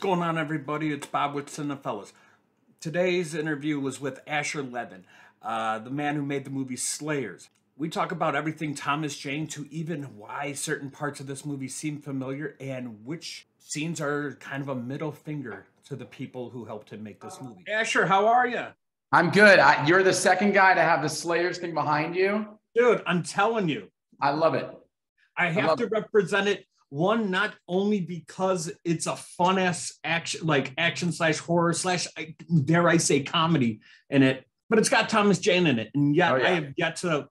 going on, everybody? It's Bob with Cinephellas. Today's interview was with Asher Levin, the man who made the movie Slayers. We talk about everything Thomas Jane to even why certain parts of this movie seem familiar and which scenes are kind of a middle finger to the people who helped him make this movie. Asher, how are you? I'm good. You're the second guy to have the Slayers thing behind you. Dude, I'm telling you. I love it. I have to represent it. One, not only because it's a fun-ass action/horror/ dare I say comedy in it, but it's got Thomas Jane in it. And yet I have yet to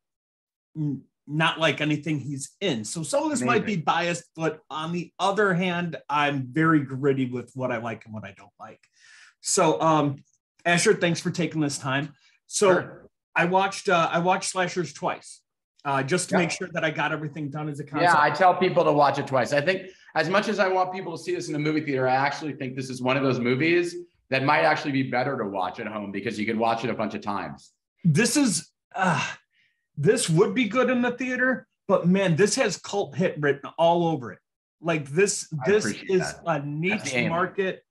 not like anything he's in. So some of this might be biased, but on the other hand, I'm very gritty with what I like and what I don't like. So Asher, thanks for taking this time. So sure. I watched Slashers twice. Just to make sure that I got everything done as a concept. Yeah, I tell people to watch it twice. I think as much as I want people to see this in a movie theater, I actually think this is one of those movies that might actually be better to watch at home because you can watch it a bunch of times. This would be good in the theater, but man, this has cult hit written all over it. Like this is a niche market.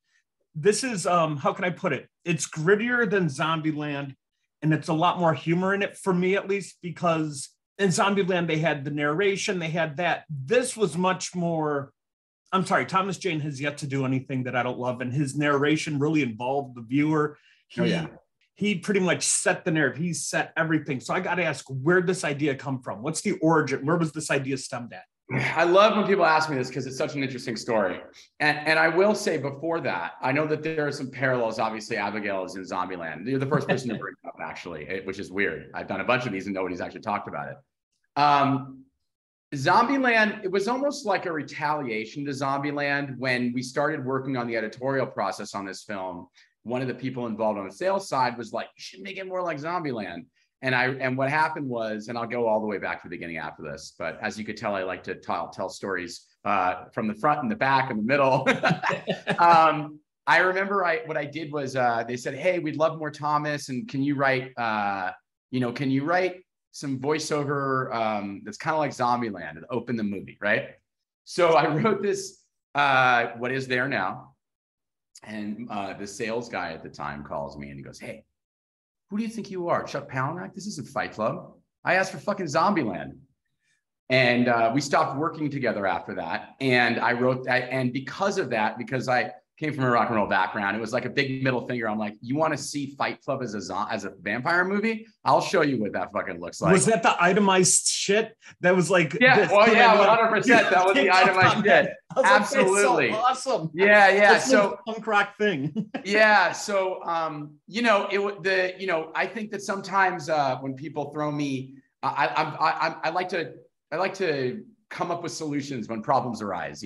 This is, how can I put it? It's grittier than Zombieland, and it's a lot more humor in it, for me at least, because in Zombieland, they had the narration, they had that. This was much more, I'm sorry, Thomas Jane has yet to do anything that I don't love, and his narration really involved the viewer. He pretty much set the narrative. He set everything. So I got to ask, where'd this idea come from? What's the origin? Where was this idea stemmed at? I love when people ask me this because it's such an interesting story. And I will say before that, I know that there are some parallels. Obviously, Abigail is in Zombieland. You're the first person to bring it up, actually, which is weird. I've done a bunch of these and nobody's actually talked about it. Zombieland, it was almost like a retaliation to Zombieland. When we started working on the editorial process on this film, one of the people involved on the sales side was like, you should make it more like Zombieland. And what happened was, and I'll go all the way back to the beginning after this, but as you could tell, I like to tell stories from the front and the back and the middle. I remember what I did was they said, hey, we'd love more Thomas, and can you write some voiceover that's kind of like Zombieland and open the movie, right? So I wrote this, what is there now, and the sales guy at the time calls me and he goes, hey, who do you think you are? Chuck Palahniuk? This isn't Fight Club. I asked for fucking Zombieland. And we stopped working together after that. And I wrote that. And because of that, because I came from a rock and roll background, it was like a big middle finger. I'm like, you want to see Fight Club as a vampire movie? I'll show you what that fucking looks like. Was that the itemized shit? That was like, yeah, well, yeah, 100%. That was the itemized shit. Absolutely. Like, so awesome. Yeah, yeah. That's so punk rock thing. Yeah. So, I think that sometimes when people throw me, I like to come up with solutions when problems arise,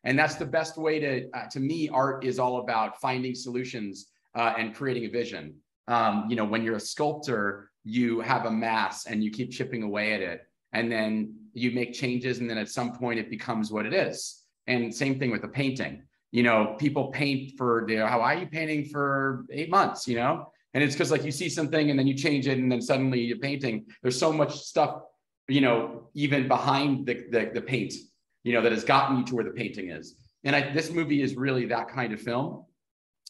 and that's the best way to me, art is all about finding solutions and creating a vision. When you're a sculptor, you have a mass and you keep chipping away at it, and then you make changes, and then at some point it becomes what it is. And same thing with the painting. People paint for, how are you painting for 8 months, and it's because like you see something and then you change it and then suddenly you're painting. There's so much stuff, even behind the paint, that has gotten you to where the painting is. And this movie is really that kind of film.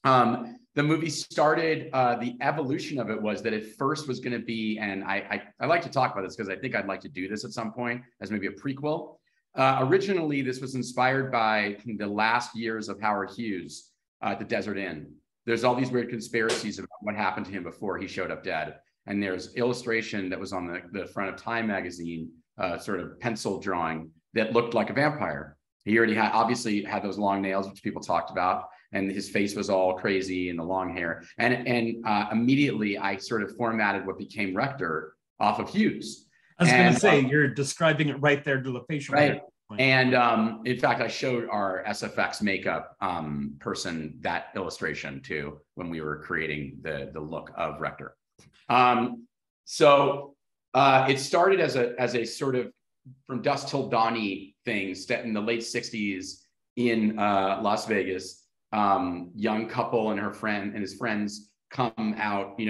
The movie started, the evolution of it was that it first was going to be, and I like to talk about this because I think I'd like to do this at some point as maybe a prequel. Originally, this was inspired by the last years of Howard Hughes at the Desert Inn. There's all these weird conspiracies about what happened to him before he showed up dead. And there's illustration that was on the front of Time magazine, sort of pencil drawing that looked like a vampire. He already obviously had those long nails, which people talked about, and his face was all crazy and the long hair. And immediately I sort of formatted what became Rector off of Hughes. I was going to say, you're describing it right there to the facial. Right. And in fact, I showed our SFX makeup person that illustration too when we were creating the look of Rector. So it started as a sort of from dusk till dawn-y thing set in the late 60s in Las Vegas. Young couple and his friends come out,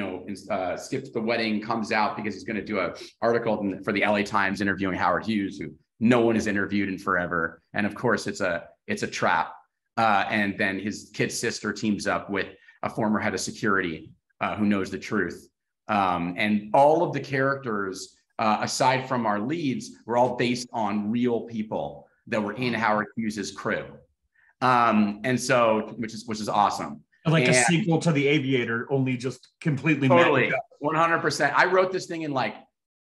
skips the wedding, comes out because he's going to do an article for the LA Times interviewing Howard Hughes, who no one has interviewed in forever. And of course, it's a trap. And then his kid's sister teams up with a former head of security who knows the truth. And all of the characters, aside from our leads, were all based on real people that were in Howard Hughes's crew. And so, which is awesome. Like a sequel to The Aviator, only just completely totally 100%. I wrote this thing in like,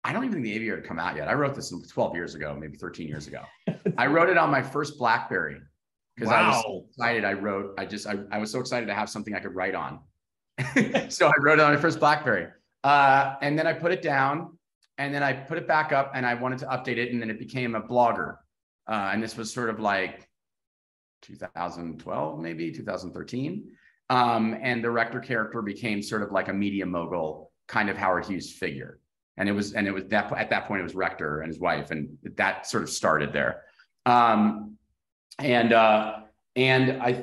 I don't even think The Aviator had come out yet. I wrote this 12 years ago, maybe 13 years ago. I wrote it on my first BlackBerry because I was so excited. I was so excited to have something I could write on. So I wrote it on my first BlackBerry. And then I put it down, and then I put it back up, and I wanted to update it, and then it became a blogger. And this was sort of like 2012, maybe 2013. And the Rector character became sort of like a media mogul kind of Howard Hughes figure. And it was that at that point, it was Rector and his wife, and that sort of started there. And I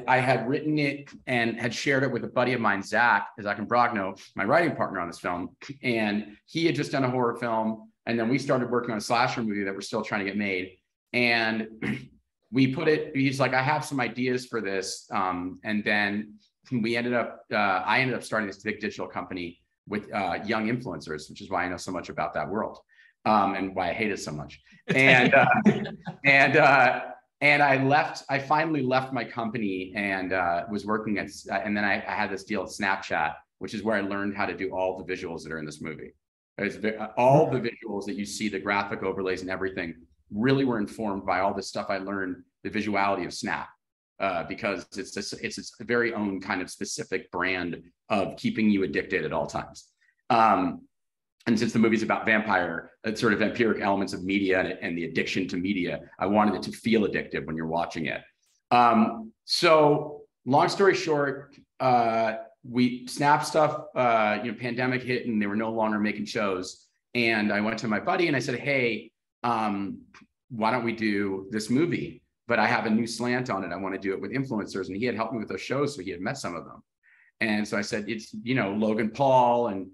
had written it and had shared it with a buddy of mine, Zach Imbrogno, my writing partner on this film. And he had just done a horror film. And then we started working on a slasher movie that we're still trying to get made. And he's like, I have some ideas for this. And then I ended up starting this big digital company with young influencers, which is why I know so much about that world, and why I hate it so much. And I finally left my company and was working and then I had this deal at Snapchat, which is where I learned how to do all the visuals that are in this movie. All the visuals that you see, the graphic overlays and everything, really were informed by all this stuff I learned, the visuality of Snap. Because it's a very own kind of specific brand of keeping you addicted at all times. And since the movie's about sort of vampiric elements of media and the addiction to media, I wanted it to feel addictive when you're watching it. So long story short, we Snap stuff, pandemic hit and they were no longer making shows. And I went to my buddy and I said, hey, why don't we do this movie? But I have a new slant on it. I want to do it with influencers. And he had helped me with those shows. So he had met some of them. And so I said, it's, Logan Paul and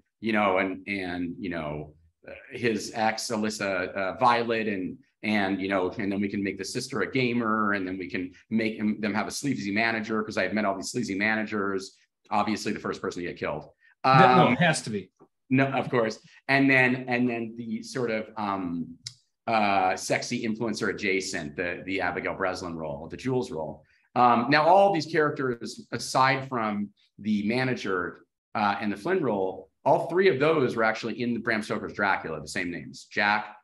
his ex, Alyssa Violet and then we can make the sister a gamer, and then we can make them have a sleazy manager, because I had met all these sleazy managers, obviously the first person to get killed. No, it has to be. No, of course. And then the sort of, sexy influencer adjacent, the Abigail Breslin role, the Jules role. Now, all these characters, aside from the manager and the Flynn role, all three of those were actually in Bram Stoker's Dracula, the same names: Jack,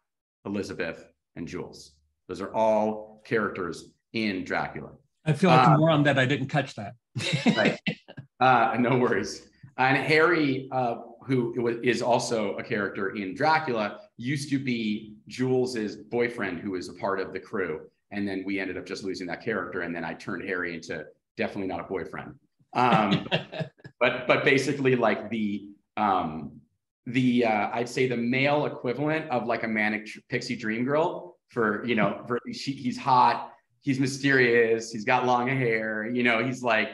Elizabeth, and Jules. Those are all characters in Dracula. I feel like a moron that I didn't catch that. Right. No worries. And Harry, who is also a character in Dracula, used to be Jules's boyfriend, who was a part of the crew. And then we ended up just losing that character. And then I turned Harry into definitely not a boyfriend. But basically like I'd say the male equivalent of like a manic pixie dream girl he's hot, he's mysterious, he's got long hair, he's like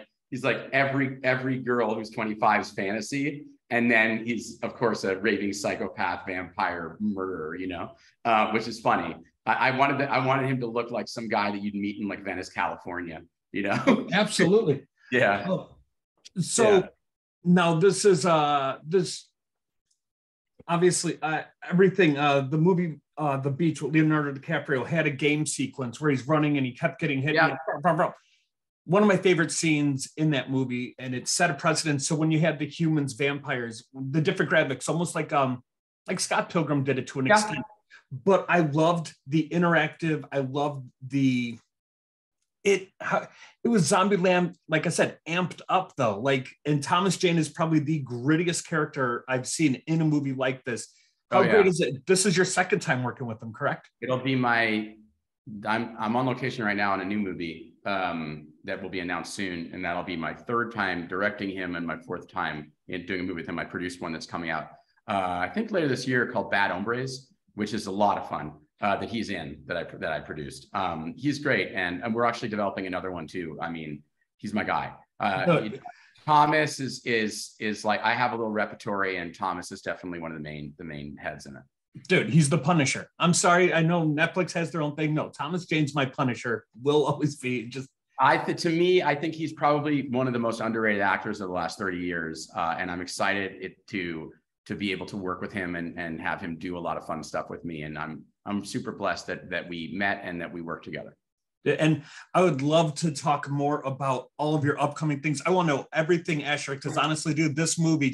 every girl who's 25's fantasy. And then he's, of course, a raving psychopath, vampire murderer, which is funny. I wanted him to look like some guy that you'd meet in like Venice, California, Absolutely. Yeah. So now this is this obviously everything. The movie The Beach with Leonardo DiCaprio had a game sequence where he's running and he kept getting hit. Yeah. One of my favorite scenes in that movie, and it set a precedent. So when you had the humans, vampires, the different graphics, almost like Scott Pilgrim did it to an extent. But I loved the interactive. I loved it was Zombieland, like I said, amped up though. And Thomas Jane is probably the grittiest character I've seen in a movie like this. How great is it? This is your second time working with him, correct? It'll be I'm on location right now on a new movie that will be announced soon, and that'll be my third time directing him and my fourth time in doing a movie with him. I produced one that's coming out I think later this year called Bad Hombres, which is a lot of fun that he's in, that I produced. He's great, and we're actually developing another one too. I mean, he's my guy. Thomas is like, I have a little repertory, and Thomas is definitely one of the main heads in it. Dude, he's the Punisher. I'm sorry, I know Netflix has their own thing. No, Thomas Jane's my Punisher. Will always be. Just To me, I think he's probably one of the most underrated actors of the last 30 years. And I'm excited to be able to work with him and have him do a lot of fun stuff with me. And I'm super blessed that we met and that we work together. And I would love to talk more about all of your upcoming things. I want to know everything, Asher, because honestly, dude, this movie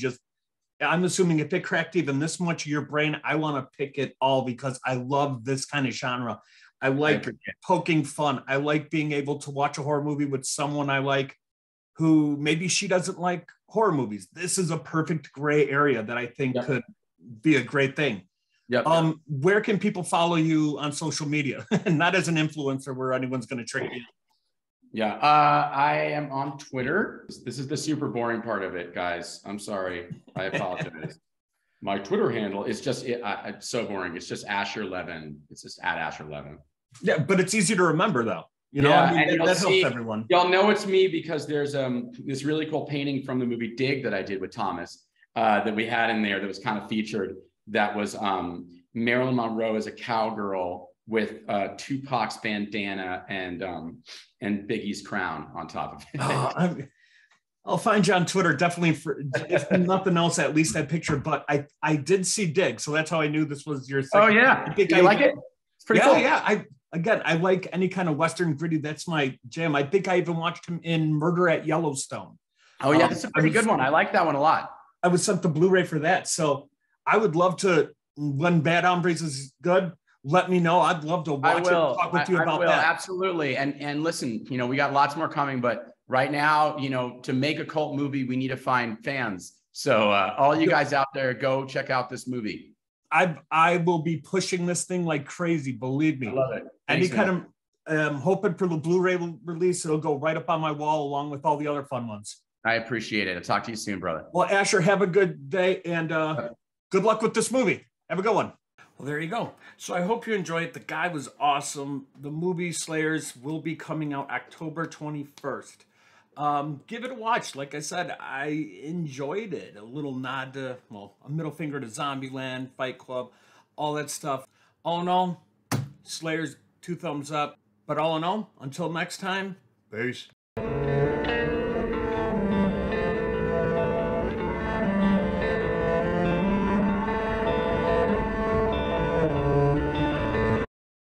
I'm assuming if it cracked even this much of your brain, I want to pick it all because I love this kind of genre. I like poking fun. I like being able to watch a horror movie with someone I like who maybe she doesn't like horror movies. This is a perfect gray area that I think could be a great thing. Yep. Where can people follow you on social media? Not as an influencer where anyone's going to trick you. Yeah, I am on Twitter. This is the super boring part of it, guys. I'm sorry. I apologize. My Twitter handle is just, it's so boring. It's just Asher Levin. It's just at Asher Levin. Yeah, but it's easy to remember though. You know, I mean, that helps everyone. Y'all know it's me because there's this really cool painting from the movie Dig that I did with Thomas that we had in there that was kind of featured. That was Marilyn Monroe as a cowgirl with Tupac's bandana and Biggie's crown on top of it. I'll find you on Twitter, definitely, for if nothing else, at least that picture. But I did see Dig, so that's how I knew this was your second. Oh yeah, you like it? It's pretty cool. Yeah. I like any kind of Western gritty. That's my jam. I think I even watched him in Murder at Yellowstone. Oh yeah, that's a pretty good one. I like that one a lot. I was sent the Blu-ray for that, so I would love to. When Bad Hombres is good, let me know. I'd love to watch it and talk with you about that. Absolutely. And listen, you know, we got lots more coming, but right now, you know, to make a cult movie, we need to find fans. So all you guys out there, go check out this movie. I will be pushing this thing like crazy. Believe me. I love it. Thanks, kind of hoping for the Blu-ray release. It'll go right up on my wall along with all the other fun ones. I appreciate it. I'll talk to you soon, brother. Well, Asher, have a good day and good luck with this movie. Have a good one. Well, there you go. So I hope you enjoyed it. The guy was awesome. The movie Slayers will be coming out October 21st. Give it a watch. Like I said, I enjoyed it. A little nod to, a middle finger to Zombieland, Fight Club, all that stuff. All in all, Slayers, 2 thumbs up. But all in all, until next time, peace.